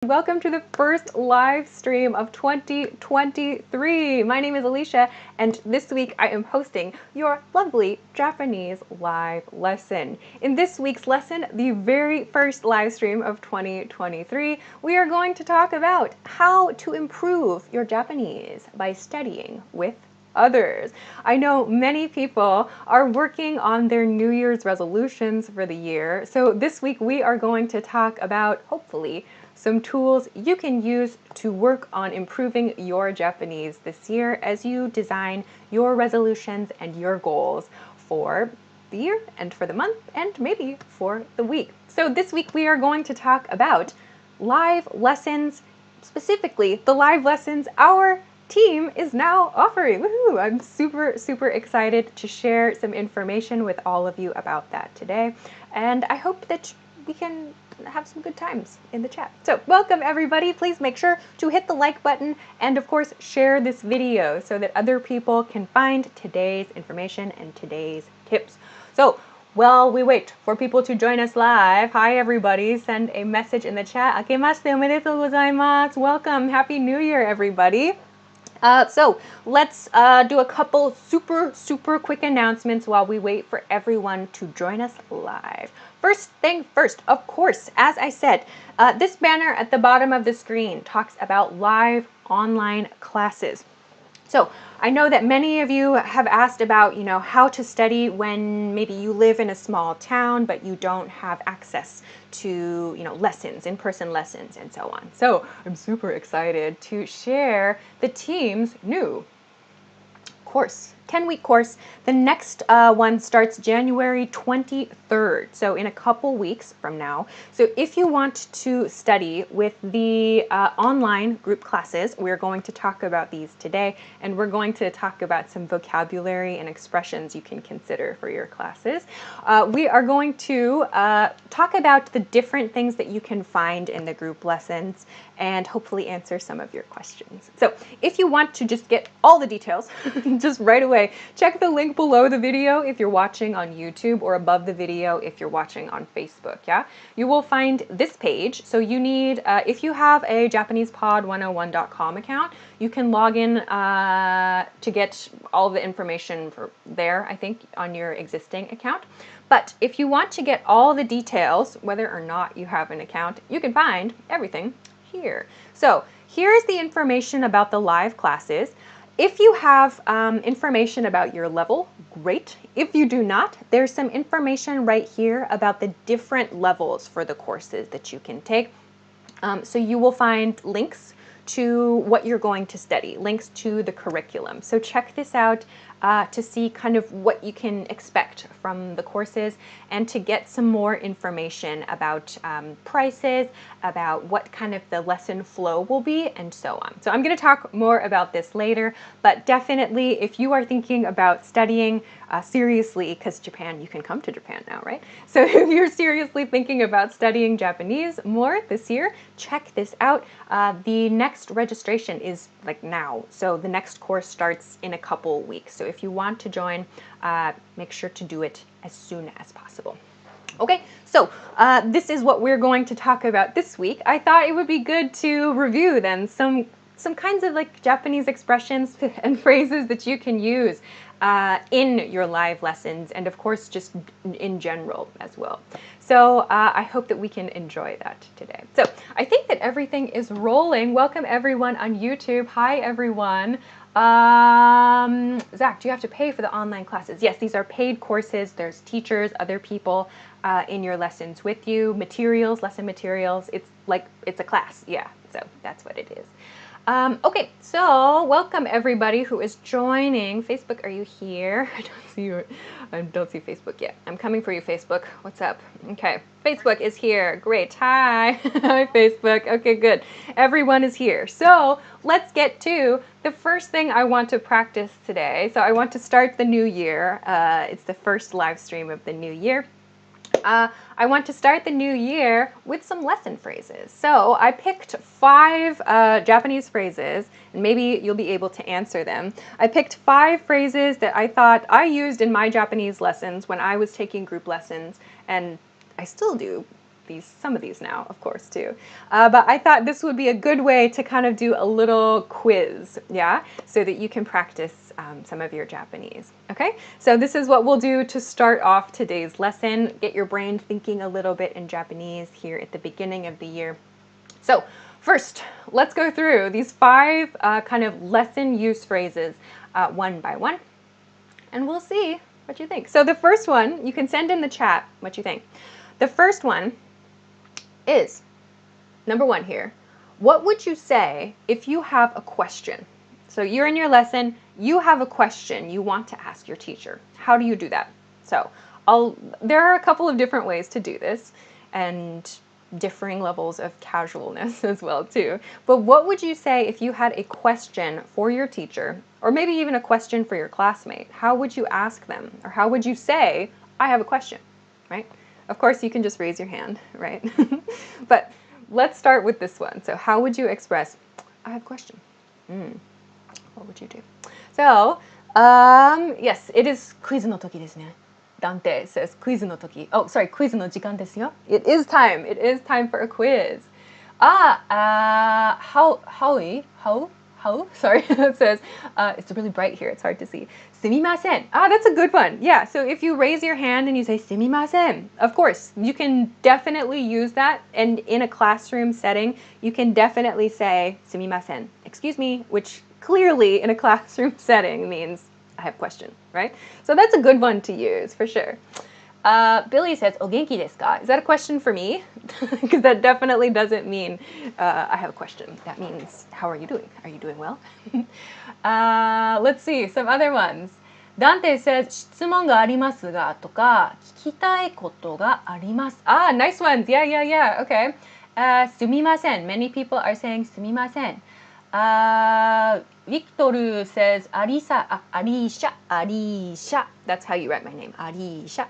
Welcome to the first live stream of 2023. My name is Alisha, and this week I am hosting your lovely Japanese live lesson. In this week's lesson, the very first live stream of 2023, we are going to talk about how to improve your Japanese by studying with others. I know many people are working on their New Year's resolutions for the year, so this week we are going to talk about, hopefully, some tools you can use to work on improving your Japanese this year as you design your resolutions and your goals for the year and for the month and maybe for the week. So this week we are going to talk about live lessons, specifically the live lessons our team is now offering. Woohoo! I'm super excited to share some information with all of you about that today, and I hope that we can have some good times in the chat. So welcome everybody. Please make sure to hit the like button and of course share this video so that other people can find today's information and today's tips. So while we wait for people to join us live, hi everybody, send a message in the chat. Akemashite omedetou gozaimasu. Welcome, Happy New Year everybody. So let's do a couple super quick announcements while we wait for everyone to join us live. First thing first, of course, as I said, this banner at the bottom of the screen talks about live online classes. So I know that many of you have asked about, how to study when maybe you live in a small town, but you don't have access to, lessons, in-person lessons, and so on. So I'm super excited to share the team's new course, 10-week course. The next one starts January 23rd, so in a couple weeks from now. So if you want to study with the online group classes, we're going to talk about these today, and we're going to talk about some vocabulary and expressions you can consider for your classes. We are going to talk about the different things that you can find in the group lessons and hopefully answer some of your questions. So if you want to just get all the details, just right away, check the link below the video if you're watching on YouTube or above the video if you're watching on Facebook, yeah? You will find this page. So you need, if you have a JapanesePod101.com account, you can log in to get all the information for there, I think, on your existing account. But if you want to get all the details, whether or not you have an account, you can find everything here. So here's the information about the live classes. If you have information about your level, great. If you do not, there's some information right here about the different levels for the courses that you can take. So you will find links to what you're going to study, links to the curriculum. So check this out to see kind of what you can expect from the courses and to get some more information about prices, about what kind of the lesson flow will be, and so on. So I'm going to talk more about this later, but definitely if you are thinking about studying seriously, because Japan, you can come to Japan now, right? So if you're seriously thinking about studying Japanese more this year, check this out. The next registration is like now. So the next course starts in a couple weeks. So if you want to join, make sure to do it as soon as possible. Okay, so this is what we're going to talk about this week. I thought it would be good to review then some kinds of like Japanese expressions and phrases that you can use in your live lessons, and of course just in general as well. So I hope that we can enjoy that today. So I think that everything is rolling. Welcome everyone on YouTube. Hi everyone. Zach, do you have to pay for the online classes? Yes, these are paid courses. There's teachers, other people in your lessons with you, materials, lesson materials. It's a class, yeah, so that's what it is. Okay, so welcome everybody who is joining. Facebook, are you here? I don't see you. I don't see Facebook yet. I'm coming for you, Facebook. What's up? Okay, Facebook is here. Great. Hi. Hi, Facebook. Okay, good. Everyone is here. So let's get to the first thing I want to practice today. So I want to start the new year. It's the first live stream of the new year. I want to start the new year with some lesson phrases. So I picked 5 Japanese phrases, and maybe you'll be able to answer them. I picked 5 phrases that I thought I used in my Japanese lessons when I was taking group lessons, and I still do some of these now, of course, too. But I thought this would be a good way to kind of do a little quiz, yeah, so that you can practice some of your Japanese. Okay, so this is what we'll do to start off today's lesson. Get your brain thinking a little bit in Japanese here at the beginning of the year. So first, let's go through these 5 kind of lesson use phrases one by one, and we'll see what you think. So the first one, you can send in the chat what you think. The first one is, number 1 here, what would you say if you have a question? So you're in your lesson, you have a question you want to ask your teacher. How do you do that? So there are a couple of different ways to do this, and differing levels of casualness as well too. But what would you say if you had a question for your teacher, or maybe even a question for your classmate? How would you ask them? Or how would you say, I have a question, right? Of course, you can just raise your hand, right? But let's start with this one. So how would you express, I have a question? What would you do? So, yes, it is quiz no toki desu ne. Dante says quiz no toki. Oh, sorry, quiz no jikan desu yo. It is time. It is time for a quiz. Sorry, it says, it's really bright here. It's hard to see. Sumimasen. That's a good one. Yeah, so if you raise your hand and you say sumimasen, of course, you can definitely use that. And in a classroom setting, you can definitely say sumimasen, excuse me, which clearly in a classroom setting means I have a question, right? So that's a good one to use for sure. Billy says, "O genki desu ka?" Is that a question for me? Because that definitely doesn't mean I have a question. That means, how are you doing? Are you doing well? Let's see, some other ones. Dante says, 質問がありますがとか、聞きたいことがあります。Nice ones. Yeah. Okay. すみません. Many people are saying すみません. Victor says, Alisha. That's how you write my name. Alisha.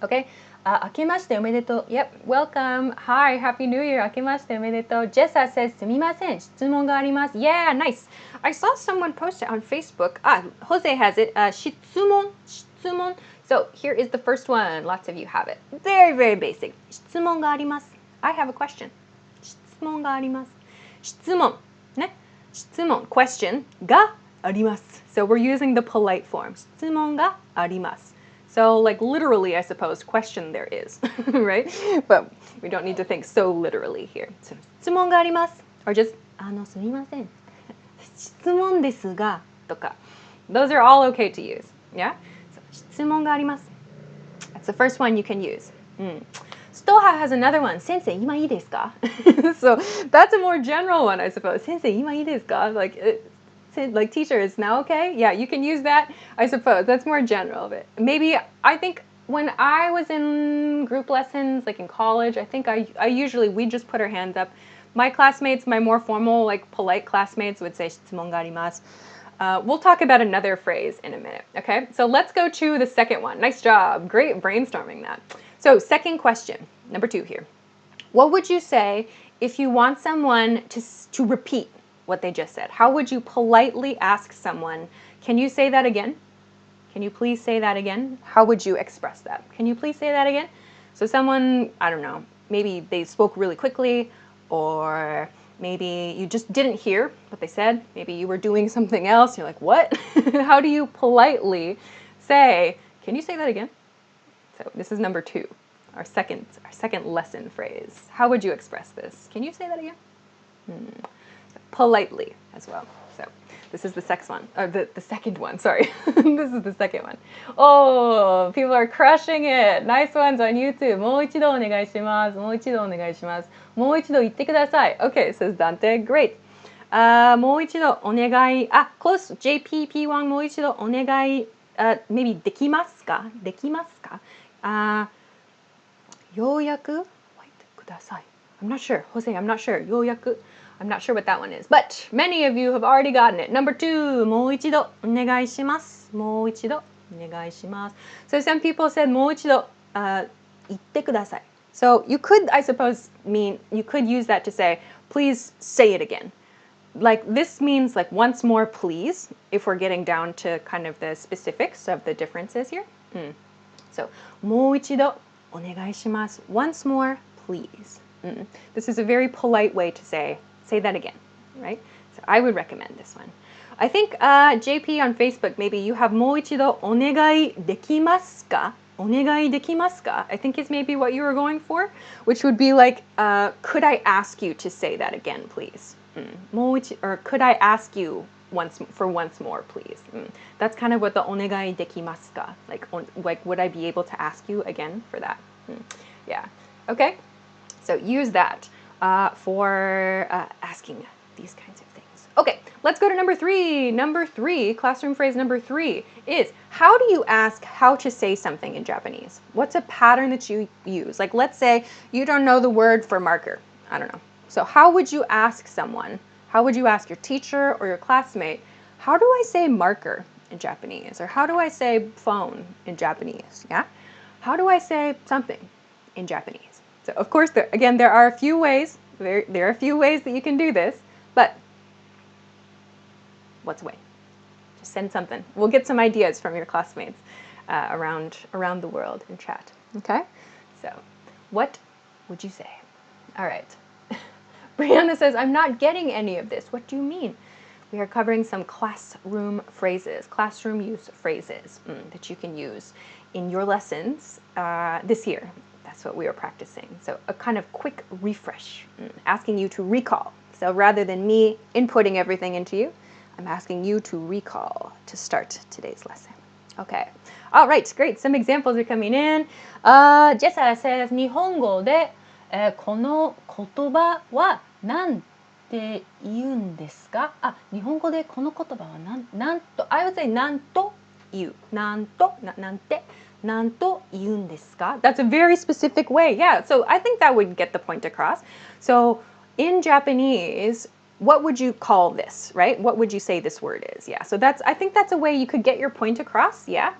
Okay. 明けましておめでとう. Yep. Welcome. Hi. Happy New Year. 明けましておめでとう. Jessa says, すみません. 質問があります. Yeah, nice. I saw someone post it on Facebook. Jose has it. 質問. So here is the first one. Lots of you have it. Very, very basic. 質問があります. I have a question. 質問があります. 質問. ね. 質問. Question. があります. So we're using the polite form. 質問があります. So, like, literally, I suppose, question there is, right? But we don't need to think so literally here. So, 質問があります. Or just, すみません. 質問ですが, とか. Those are all okay to use, yeah? So, 質問があります. That's the first one you can use. Stoha has another one. 先生、今いいですか? So, that's a more general one, I suppose. 先生、今いいですか? Like, teacher, is now okay? Yeah, you can use that, I suppose. That's more general. But maybe, I think when I was in group lessons, like in college, I think we just put our hands up. My classmates, my more formal, like polite classmates would say, 質問があります. We'll talk about another phrase in a minute, okay? So let's go to the second one. Nice job. Great brainstorming that. So second question, number 2 here. What would you say if you want someone to repeat what they just said? How would you politely ask someone, can you say that again? Can you please say that again? How would you express that? Can you please say that again? So someone, I don't know, maybe they spoke really quickly, or maybe you just didn't hear what they said. Maybe you were doing something else. You're like, what? How do you politely say, can you say that again? So this is number 2, our second lesson phrase. How would you express this? Can you say that again? Politely as well. So this is the second one, or the second one, sorry. This is the second one. Oh, people are crushing it. Nice ones on YouTube. もう一度お願いします。もう一度お願いします。もう一度言ってください. Okay, says Dante. Great. もう一度お願い. Close. JPP1 もう一度お願い. Maybe できますか? できますか? ようやく Wait, ください. I'm not sure. Jose, I'm not sure. ようやく I'm not sure what that one is, but many of you have already gotten it. Number 2, もう一度お願いします. もう一度お願いします. So some people said もう一度言ってください. So you could, I suppose, you could use that to say, please say it again. Like this means like once more, please, if we're getting down to kind of the specifics of the differences here. So もう一度お願いします. Once more, please. This is a very polite way to say that again, right? So I would recommend this one. I think JP on Facebook, maybe you have もう一度お願いできますか? お願いできますか? I think is maybe what you were going for, which would be like, could I ask you to say that again, please? Or could I ask you once more, please? That's kind of what the お願いできますか? Like would I be able to ask you again for that? Yeah. Okay. So use that for asking these kinds of things. Okay, let's go to number 3. Number 3, classroom phrase number 3 is, how do you ask how to say something in Japanese? What's a pattern that you use? Like, let's say you don't know the word for marker. I don't know. So how would you ask someone? How would you ask your teacher or your classmate, how do I say marker in Japanese? Or how do I say phone in Japanese? Yeah? How do I say something in Japanese? So of course, there are a few ways. There are a few ways that you can do this, but what's a way? Just send something. We'll get some ideas from your classmates around the world in chat. Okay? So, what would you say? All right. Brianna says, I'm not getting any of this. What do you mean? We are covering some classroom phrases, classroom use phrases that you can use in your lessons this year. That's what we are practicing. So a kind of quick refresh, asking you to recall. So rather than me inputting everything into you, I'm asking you to recall to start today's lesson. Okay. All right, great. Some examples are coming in. Jessa says, 日本語で、この言葉は何て言うんですか? 日本語でこの言葉はなんと I would say なんと言う。なんと言うんですか? That's a very specific way. Yeah, so I think that would get the point across. So in Japanese, what would you call this, right? What would you say this word is? Yeah, so I think that's a way you could get your point across. Yeah.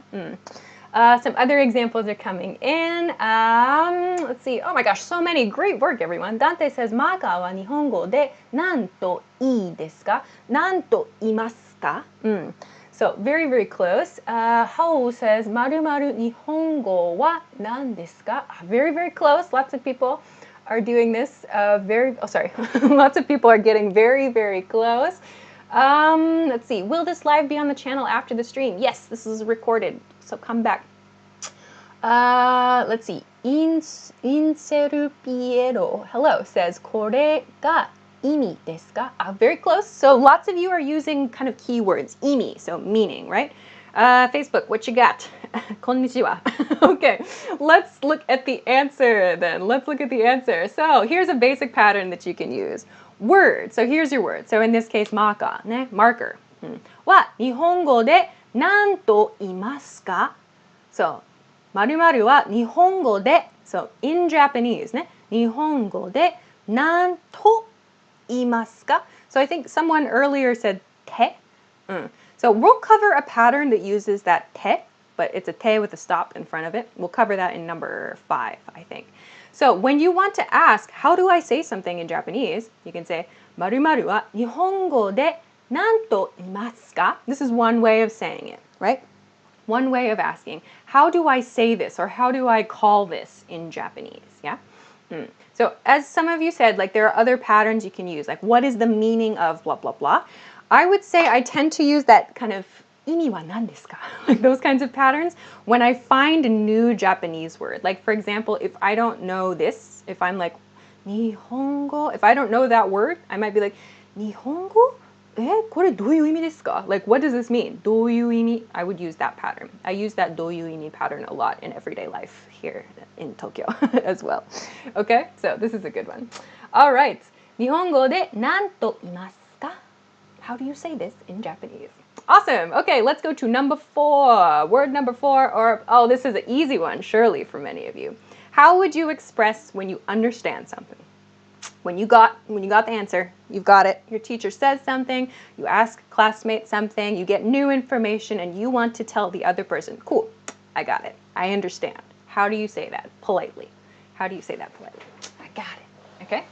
Some other examples are coming in. Let's see. Oh my gosh, so many. Great work, everyone. Dante says, マーカーは日本語で何といいですか? 何と言いますか? So very, very close. Hao says, 〇〇日本語は何ですか? Very, very close. Lots of people are doing this. Lots of people are getting very, very close. Let's see. Will this live be on the channel after the stream? Yes, this is recorded. So come back. Let's see. Inserpiero, hello, says, これが意味ですか? Very close. So lots of you are using kind of keywords. 意味, so meaning, right? Facebook, what you got? こんにちは. Okay, let's look at the answer then. Let's look at the answer. So here's a basic pattern that you can use. Word. So here's your word. So in this case, marker, ね, marker. は日本語で何と言いますか? So 〇〇は日本語で So in Japanese ね、日本語で何と言いますか? So I think someone earlier said て. So we'll cover a pattern that uses that て, but it's a て with a stop in front of it. We'll cover that in number 5, I think. So when you want to ask, how do I say something in Japanese? You can say 〇〇は日本語で何と言いますか? This is one way of saying it, right? One way of asking, how do I say this or how do I call this in Japanese? Yeah. So as some of you said, like there are other patterns you can use, like what is the meaning of blah, blah, blah. I would say I tend to use that kind of 意味は何ですか? Like those kinds of patterns when I find a new Japanese word. Like for example, if I don't know this, if I'm like 日本語, if I don't know that word, I might be like 日本語? これどういう意味ですか? Like, what does this mean? どういう意味? I would use that pattern. I use that どういう意味 pattern a lot in everyday life here in Tokyo as well. Okay, so this is a good one. All right. 日本語で何と言いますか? How do you say this in Japanese? Awesome. Okay, let's go to number 4. Word number 4, or, oh, this is an easy one, surely for many of you. How would you express when you understand something? When you got the answer, you've got it. Your teacher says something, you ask classmates something, you get new information, and you want to tell the other person, cool, I got it. I understand. How do you say that politely? How do you say that politely? I got it. Okay?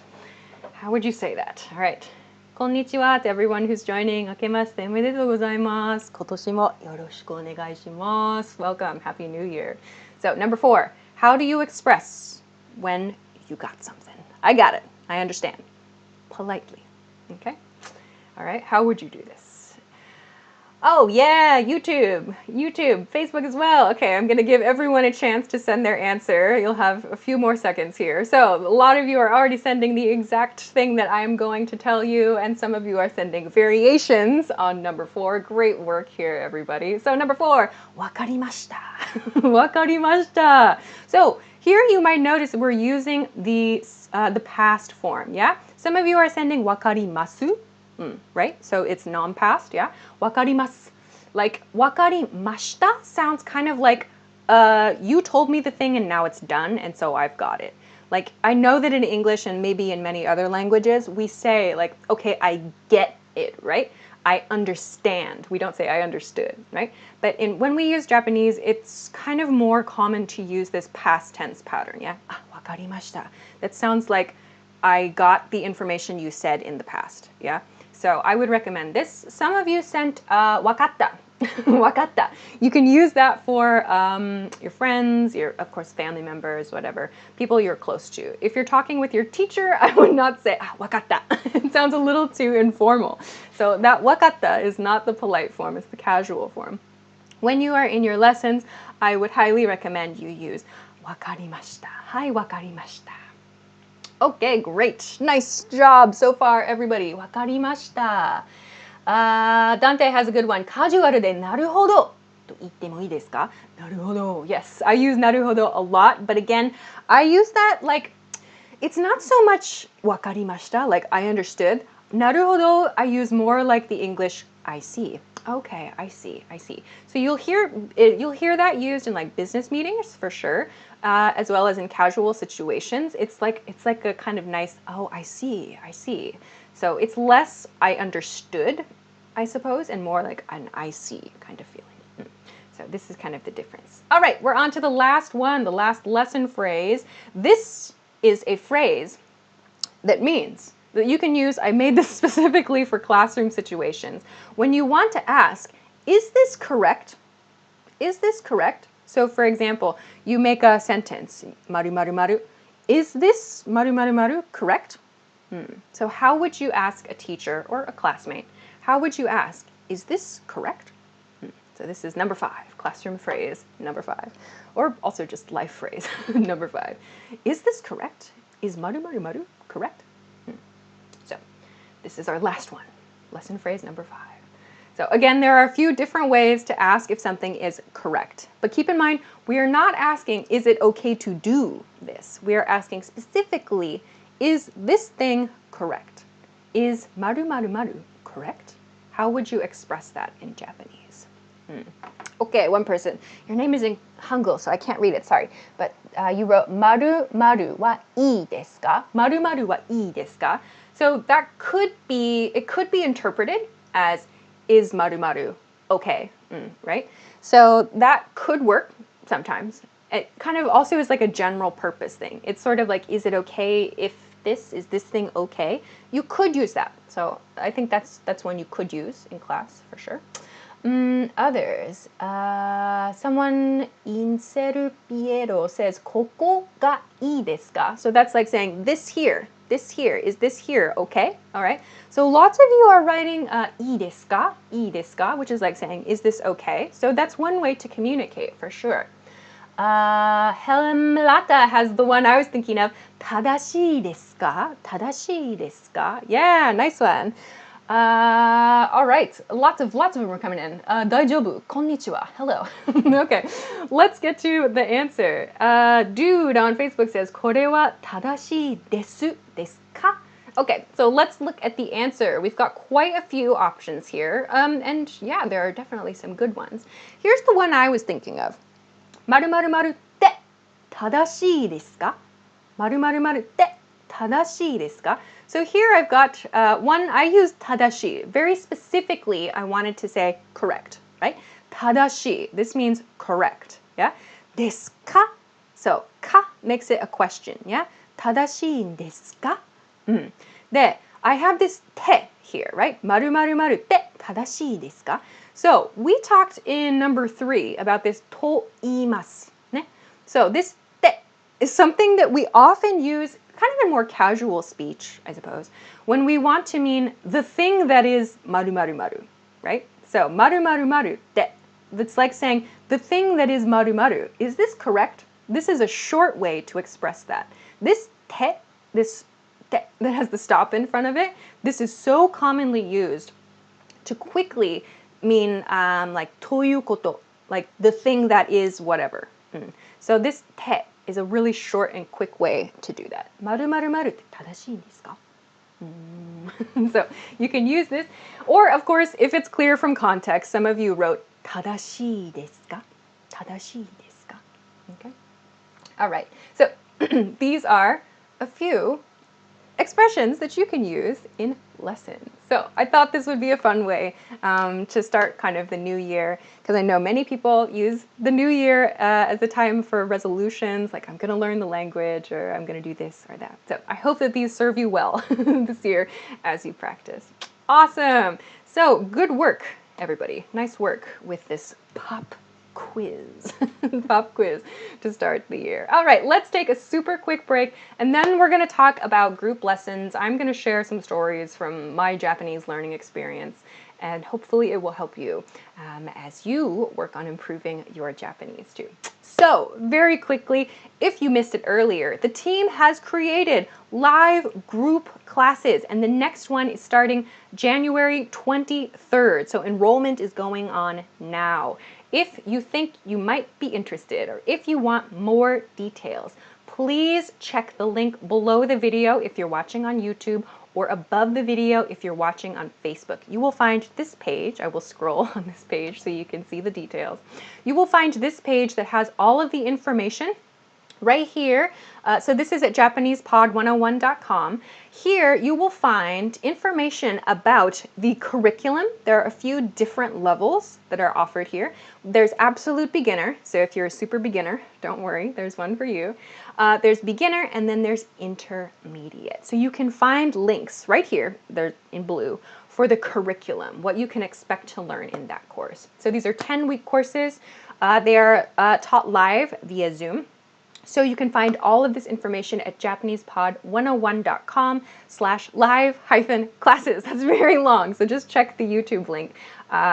How would you say that? All right. こんにちは to everyone who's joining. 明けましておめでとうございます。今年もよろしくお願いします. Welcome. Happy New Year. So number 4. How do you express when you got something. I got it. I understand. Politely. Okay? All right, how would you do this? Oh yeah, YouTube, Facebook as well. Okay, I'm gonna give everyone a chance to send their answer. You'll have a few more seconds here. So a lot of you are already sending the exact thing that I'm going to tell you, and some of you are sending variations on number 4. Great work here, everybody. So number 4, わかりました。わかりました. So here you might notice we're using the past form, yeah? Some of you are sending わかります. Right? So it's non-past, yeah? わかります. Like, わかりました sounds kind of like, you told me the thing and now it's done, and so I've got it. Like, I know that in English and maybe in many other languages, we say, like, okay, I get it, right? I understand. We don't say I understood, right? But when we use Japanese, it's kind of more common to use this past tense pattern, yeah? あ、わかりました. That sounds like I got the information you said in the past, yeah? So I would recommend this. Some of you sent わかった. わかった. You can use that for your friends, your, of course, family members, whatever, people you're close to. If you're talking with your teacher, I would not say わかった. It sounds a little too informal. So that わかった is not the polite form, it's the casual form. When you are in your lessons, I would highly recommend you use わかりました. はい、わかりました. Okay, great. Nice job so far, everybody. わかりました。Dante has a good one. カジュアルでなるほどと言ってもいいですか? なるほど. Yes, I use なるほど a lot, but again, I use that like, it's not so much わかりました, like I understood. なるほど, I use more like the English I see. Okay, I see. So you'll hear that used in like business meetings for sure, as well as in casual situations. It's like a kind of nice, oh, I see. So it's less I understood, I suppose, and more like an I see kind of feeling. So this is kind of the difference. All right, we're on to the last one, the last lesson phrase. This is a phrase that means that you can use, I made this specifically for classroom situations. When you want to ask, is this correct? Is this correct? So for example, you make a sentence, maru maru maru. Is this maru maru maru correct? So how would you ask a teacher or a classmate? How would you ask, is this correct? So this is number 5, classroom phrase, number 5. Or also just life phrase, number 5. Is this correct? Is maru maru maru correct? So this is our last one, lesson phrase number 5. So again, there are a few different ways to ask if something is correct. But keep in mind, we are not asking, is it okay to do this? We are asking specifically, is this thing correct? Is maru maru maru correct? How would you express that in Japanese? Okay, one person. Your name is in Hangul, so I can't read it, sorry. But you wrote, maru maru wa ii desu ka? Maru maru wa ii desu ka? So that could be interpreted as, is maru maru okay, right? So that could work sometimes. It kind of also is like a general purpose thing. It's sort of like, is it okay if is this thing okay? You could use that. So I think that's one you could use in class for sure. Others, someone Inseru Piero says, ここがいいですか? So that's like saying, this here, is this here okay? All right. So lots of you are writing いいですか? いいですか? Which is like saying, is this okay? So that's one way to communicate for sure. Helmlata has the one I was thinking of. 正しいですか? 正しいですか? Yeah, nice one. All right, lots of them are coming in. 大丈夫? Konnichiwa. Hello. Okay, let's get to the answer. Dude on Facebook says, これは正しいですか? Okay, so let's look at the answer. We've got quite a few options here. And yeah, there are definitely some good ones. Here's the one I was thinking of. 〇〇〇って正しいですか? 〇〇〇って正しいですか? So here I've got one, I used 正しい. Very specifically, I wanted to say correct, right? 正しい. This means correct, yeah? ですか? So, か makes it a question, yeah? 正しいんですか? Then, I have this て here, right? 〇〇〇って正しいですか? So, we talked in number 3 about this と言います, ね? So, this て is something that we often use kind of in more casual speech, I suppose, when we want to mean the thing that is maru maru maru, right? So maru maru maru, that's like saying the thing that is maru maru. Is this correct? This is a short way to express that. This te that has the stop in front of it, this is so commonly used to quickly mean like toyu koto, like the thing that is whatever. So this te is a really short and quick way to do that. Maru maru maru te tadashii desu ka? So you can use this, or of course, if it's clear from context, some of you wrote tadashii desu ka? Tadashii desu ka? Okay. All right. So these are a few expressions that you can use in lessons. So I thought this would be a fun way to start kind of the new year, because I know many people use the new year as a time for resolutions, like I'm going to learn the language or I'm going to do this or that. So I hope that these serve you well this year as you practice. Awesome. So good work, everybody. Nice work with this pop quiz. Pop quiz to start the year. All right, let's take a super quick break, and then we're going to talk about group lessons. I'm going to share some stories from my Japanese learning experience, and hopefully it will help you as you work on improving your Japanese too. So very quickly, if you missed it earlier, the team has created live group classes, and the next one is starting January 23rd. So enrollment is going on now. If you think you might be interested, or if you want more details, please check the link below the video if you're watching on YouTube, or above the video if you're watching on Facebook. You will find this page. I will scroll on this page so you can see the details. You will find this page that has all of the information right here. So this is at JapanesePod101.com. Here you will find information about the curriculum. There are a few different levels that are offered here. There's absolute beginner, so if you're a super beginner, don't worry, there's one for you. There's beginner, and then there's intermediate. So you can find links right here, they're in blue, for the curriculum, what you can expect to learn in that course. So these are 10-week courses. They are taught live via Zoom. So you can find all of this information at JapanesePod101.com/live-classes. That's very long, so just check the YouTube link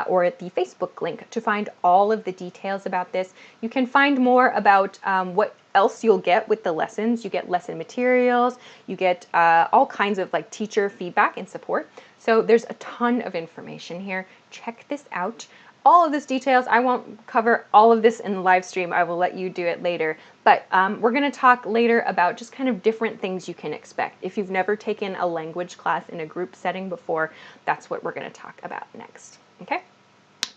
or the Facebook link to find all of the details about this. You can find more about what else you'll get with the lessons. You get lesson materials, you get all kinds of like teacher feedback and support. So there's a ton of information here. Check this out. All of this details, I won't cover all of this in the live stream. I will let you do it later. But we're going to talk later about just kind of different things you can expect. If you've never taken a language class in a group setting before, that's what we're going to talk about next. Okay?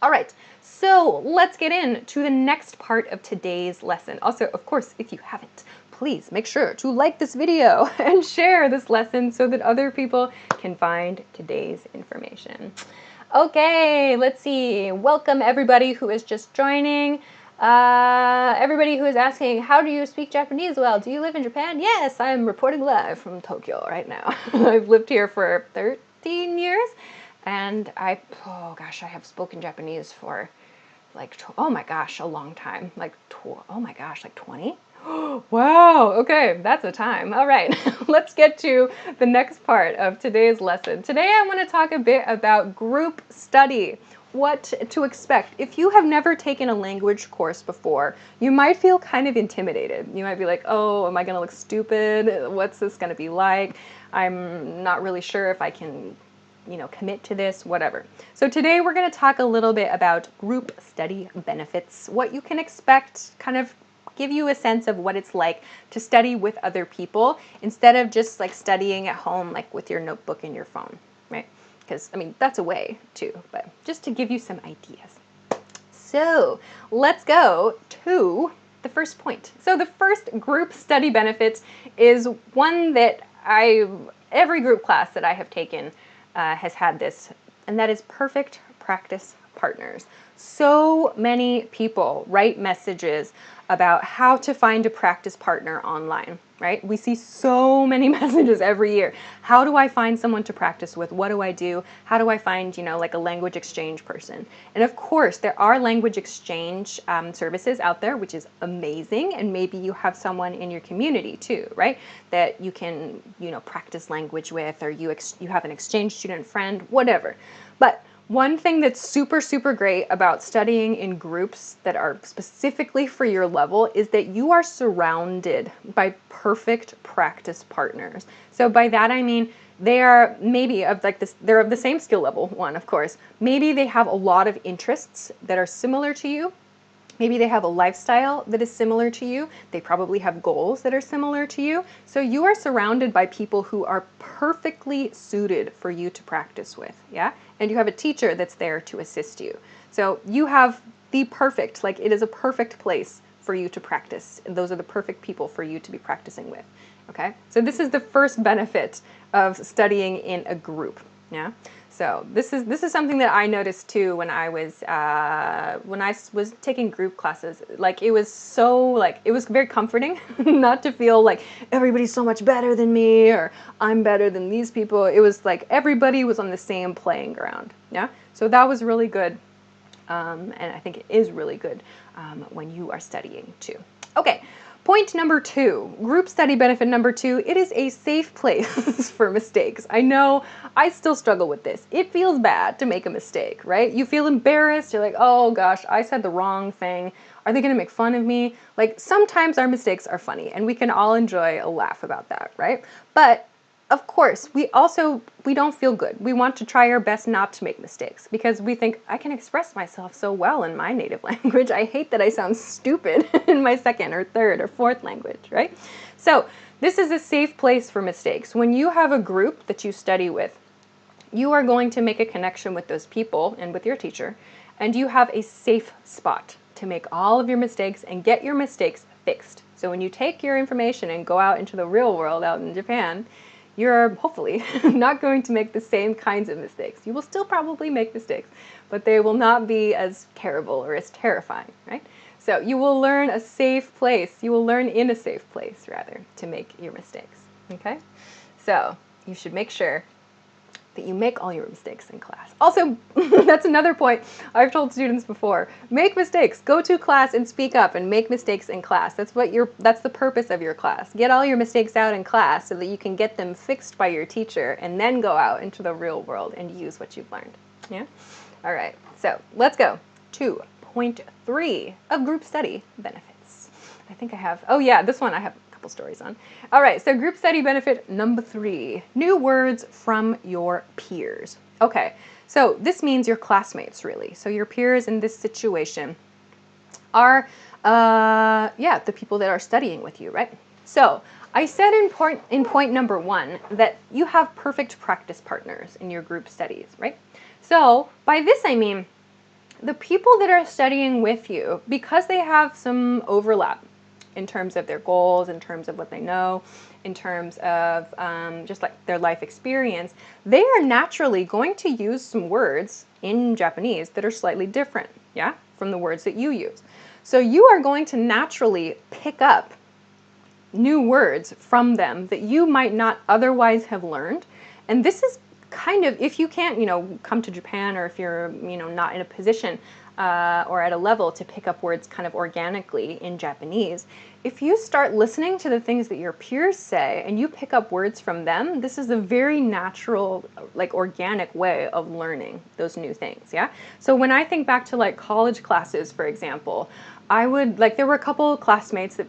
All right, so let's get into the next part of today's lesson. Also, of course, if you haven't, please make sure to like this video and share this lesson so that other people can find today's information. Okay, let's see. Welcome everybody who is just joining. Everybody who is asking, how do you speak Japanese well? Do you live in Japan? Yes, I'm reporting live from Tokyo right now. I've lived here for 13 years, and oh gosh, I have spoken Japanese for like, oh my gosh, a long time. Like, oh my gosh, like 20? Wow, okay, that's a time. All right, let's get to the next part of today's lesson. Today I want to talk a bit about group study, what to expect. If you have never taken a language course before, you might feel kind of intimidated. You might be like, oh, am I going to look stupid? What's this going to be like? I'm not really sure if I can, commit to this, whatever. So today we're going to talk a little bit about group study benefits, what you can expect, kind of give you a sense of what it's like to study with other people instead of just like studying at home, like with your notebook and your phone, right? Because, I mean, that's a way too, but just to give you some ideas. So let's go to the first point. So the first group study benefit is one that every group class that I have taken has had this, and that is perfect practice partners. So many people write messages about how to find a practice partner online. right? We see so many messages every year. How do I find someone to practice with? What do I do? How do I find, like a language exchange person? And of course, there are language exchange services out there, which is amazing. And maybe you have someone in your community too, right? That you can, practice language with, or you have an exchange student friend, whatever. But one thing that's super, super great about studying in groups that are specifically for your level is that you are surrounded by perfect practice partners. So by that I mean they are maybe of like this, they're of the same skill level, one, of course. Maybe they have a lot of interests that are similar to you. Maybe they have a lifestyle that is similar to you. They probably have goals that are similar to you. So you are surrounded by people who are perfectly suited for you to practice with, yeah? And you have a teacher that's there to assist you. So you have the perfect, like it is a perfect place for you to practice. And those are the perfect people for you to be practicing with, okay? So this is the first benefit of studying in a group, yeah? So this is something that I noticed too when I was taking group classes. Like it was very comforting not to feel like everybody's so much better than me or I'm better than these people. It was like everybody was on the same playing ground. Yeah. So that was really good. And I think it is really good when you are studying too. Okay. Point number 2, group study benefit number 2, it is a safe place for mistakes. I know I still struggle with this. It feels bad to make a mistake, right? You feel embarrassed. You're like, oh gosh, I said the wrong thing. Are they gonna make fun of me? Like sometimes our mistakes are funny and we can all enjoy a laugh about that, right? But of course, we don't feel good. We want to try our best not to make mistakes because we think, I can express myself so well in my native language. I hate that I sound stupid in my second or third or fourth language, right? So this is a safe place for mistakes. When you have a group that you study with, you are going to make a connection with those people and with your teacher, and you have a safe spot to make all of your mistakes and get your mistakes fixed. So when you take your information and go out into the real world out in Japan, you're hopefully not going to make the same kinds of mistakes. You will still probably make mistakes, but they will not be as terrible or as terrifying, right? So you will learn a safe place. You will learn in a safe place, rather, to make your mistakes, okay? So you should make sure that you make all your mistakes in class. Also, that's another point I've told students before. Make mistakes. Go to class and speak up and make mistakes in class. That's the purpose of your class. Get all your mistakes out in class so that you can get them fixed by your teacher and then go out into the real world and use what you've learned. Yeah? All right, so let's go to point 3 of group study benefits. I think I have, oh yeah, this one I have stories on. All right, so group study benefit number 3, new words from your peers. Okay, so this means your classmates, really. So your peers in this situation are, the people that are studying with you, right? So I said in point number 1 that you have perfect practice partners in your group studies, right? So by this I mean the people that are studying with you, because they have some overlap in terms of their goals, in terms of what they know, in terms of just like their life experience, they are naturally going to use some words in Japanese that are slightly different, yeah, from the words that you use. So you are going to naturally pick up new words from them that you might not otherwise have learned. And this is kind of, if you can't, come to Japan, or if you're, not in a position or at a level to pick up words kind of organically in Japanese, if you start listening to the things that your peers say and you pick up words from them, this is a very natural, like organic way of learning those new things, yeah? So when I think back to like college classes, for example, I would, there were a couple of classmates that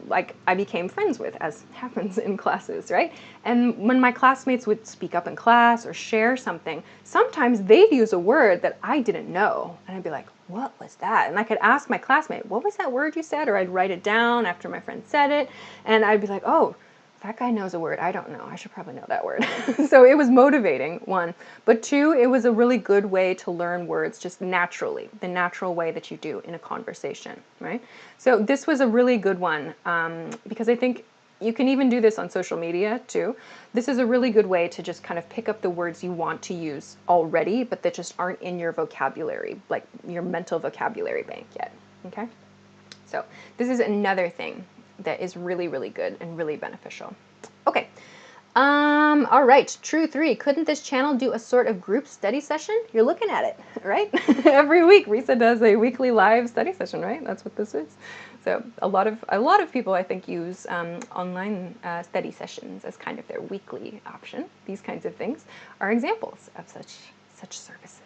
I became friends with, as happens in classes, right? And when my classmates would speak up in class or share something, sometimes they'd use a word that I didn't know. And I'd be like, what was that? And I could ask my classmate, what was that word you said? Or I'd write it down after my friend said it. And I'd be like, oh, that guy knows a word I don't know. I should probably know that word. So it was motivating, 1. But 2, it was a really good way to learn words just naturally, the natural way that you do in a conversation, right? So this was a really good one because I think you can even do this on social media too. This is a really good way to just kind of pick up the words you want to use already, but that just aren't in your vocabulary, like your mental vocabulary bank yet, okay? So this is another thing that is really, really good and really beneficial. Okay. All right, true 3. Couldn't this channel do a sort of group study session? You're looking at it, right? Every week, Risa does a weekly live study session, right? That's what this is. So a lot of people, I think, use online study sessions as kind of their weekly option. These kinds of things are examples of such services.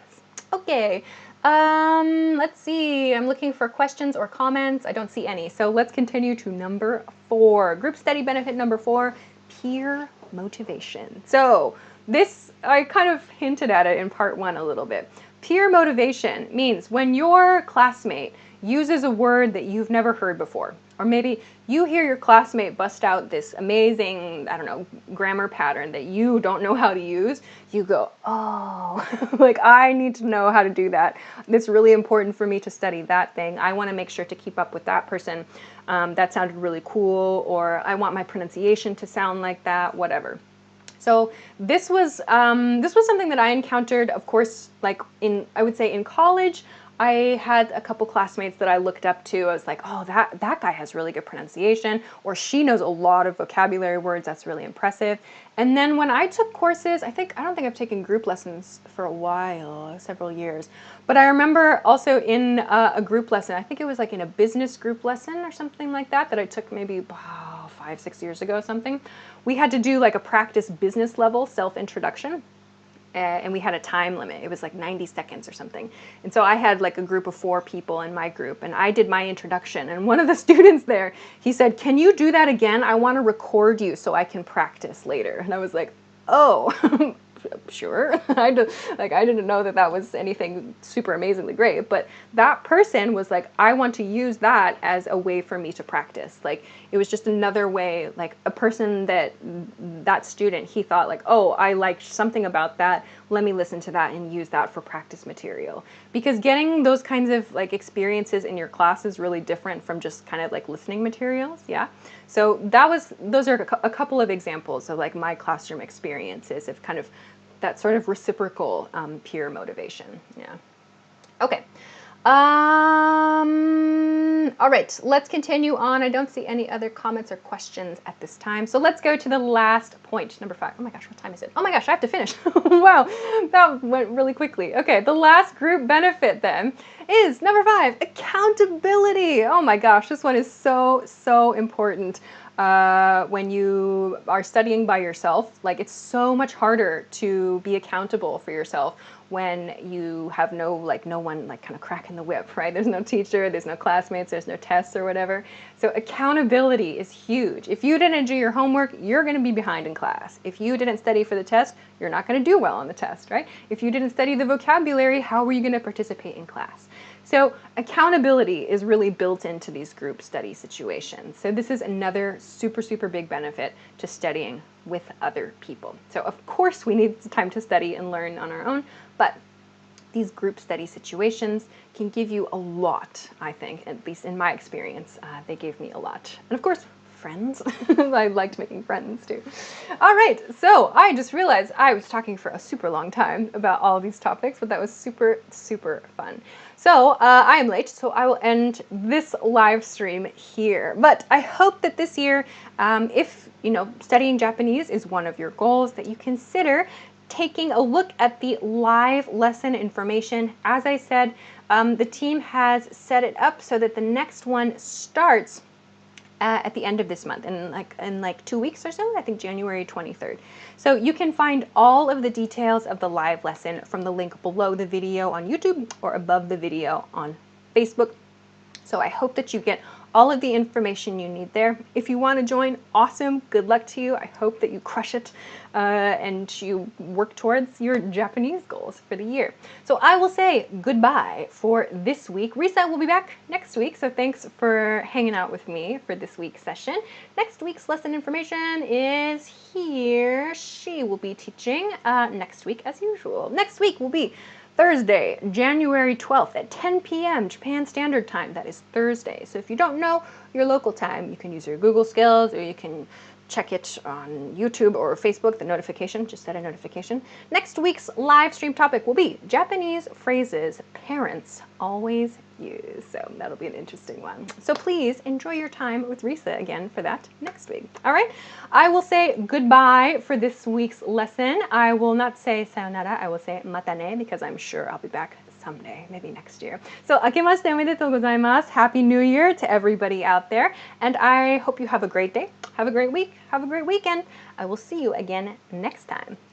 Okay, let's see. I'm looking for questions or comments. I don't see any. So let's continue to number 4. Group study benefit number 4, peer motivation. So this, I kind of hinted at it in part 1 a little bit. Peer motivation means when your classmate uses a word that you've never heard before, or maybe you hear your classmate bust out this amazing, I don't know, grammar pattern that you don't know how to use, you go, oh, like I need to know how to do that. It's really important for me to study that thing. I want to make sure to keep up with that person. That sounded really cool, or I want my pronunciation to sound like that, whatever. So this was something that I encountered, of course, like I would say in college. I had a couple classmates that I looked up to. I was like, oh, that guy has really good pronunciation, or she knows a lot of vocabulary words. That's really impressive. And then when I took courses, I don't think I've taken group lessons for a while, several years. But I remember also in a group lesson, I think it was like in a business group lesson or something like that I took maybe 5-6 years ago or something. We had to do like a practice business level self-introduction. And we had a time limit. It was like 90 seconds or something. And so I had like a group of 4 people in my group, and I did my introduction. And one of the students there, he said, "Can you do that again? I want to record you so I can practice later." And I was like, oh, sure. I didn't know that was anything super amazingly great, but that person was like, I want to use that as a way for me to practice. Like, it was just another way, like a person that student, he thought like, oh, I liked something about that. Let me listen to that and use that for practice material. Because getting those kinds of like experiences in your class is really different from just kind of like listening materials. Yeah. So those are a couple of examples of like my classroom experiences of kind of that sort of reciprocal peer motivation. Yeah. Okay. All right, let's continue on. I don't see any other comments or questions at this time. So let's go to the last point, number 5. Oh my gosh, what time is it? Oh my gosh, I have to finish. Wow, that went really quickly. Okay, the last group benefit then is number 5, accountability. Oh my gosh, this one is so important. When you are studying by yourself, like it's so much harder to be accountable for yourself when you have no one like kind of cracking the whip, right? There's no teacher, there's no classmates, there's no tests or whatever. So accountability is huge. If you didn't do your homework, you're going to be behind in class. If you didn't study for the test, you're not going to do well on the test, right? If you didn't study the vocabulary, how are you going to participate in class? So accountability is really built into these group study situations. So this is another super big benefit to studying with other people. So of course we need time to study and learn on our own, but these group study situations can give you a lot, I think, at least in my experience. They gave me a lot. And of course, friends. I liked making friends too. All right, so I just realized I was talking for a super long time about all of these topics, but that was super fun. So I am late, so I will end this live stream here. But I hope that this year, if studying Japanese is one of your goals, that you consider taking a look at the live lesson information. As I said, the team has set it up so that the next one starts at the end of this month, in like 2 weeks or so, I think January 23rd. So you can find all of the details of the live lesson from the link below the video on YouTube or above the video on Facebook. So I hope that you get all of the information you need there. If you want to join, awesome, good luck to you. I hope that you crush it and you work towards your Japanese goals for the year. So I will say goodbye for this week. Risa will be back next week, so thanks for hanging out with me for this week's session. Next week's lesson information is here. She will be teaching next week as usual. Next week will be Thursday, January 12th at 10 p.m. Japan Standard Time. That is Thursday. So if you don't know your local time, you can use your Google skills, or you can check it on YouTube or Facebook, the notification, just set a notification. Next week's live stream topic will be Japanese phrases parents always use. So that'll be an interesting one. So please enjoy your time with Risa again for that next week. All right, I will say goodbye for this week's lesson. I will not say sayonara, I will say mata ne, because I'm sure I'll be back someday, maybe next year. So, akemashite omedetou gozaimasu. Happy New Year to everybody out there. And I hope you have a great day, have a great week, have a great weekend. I will see you again next time.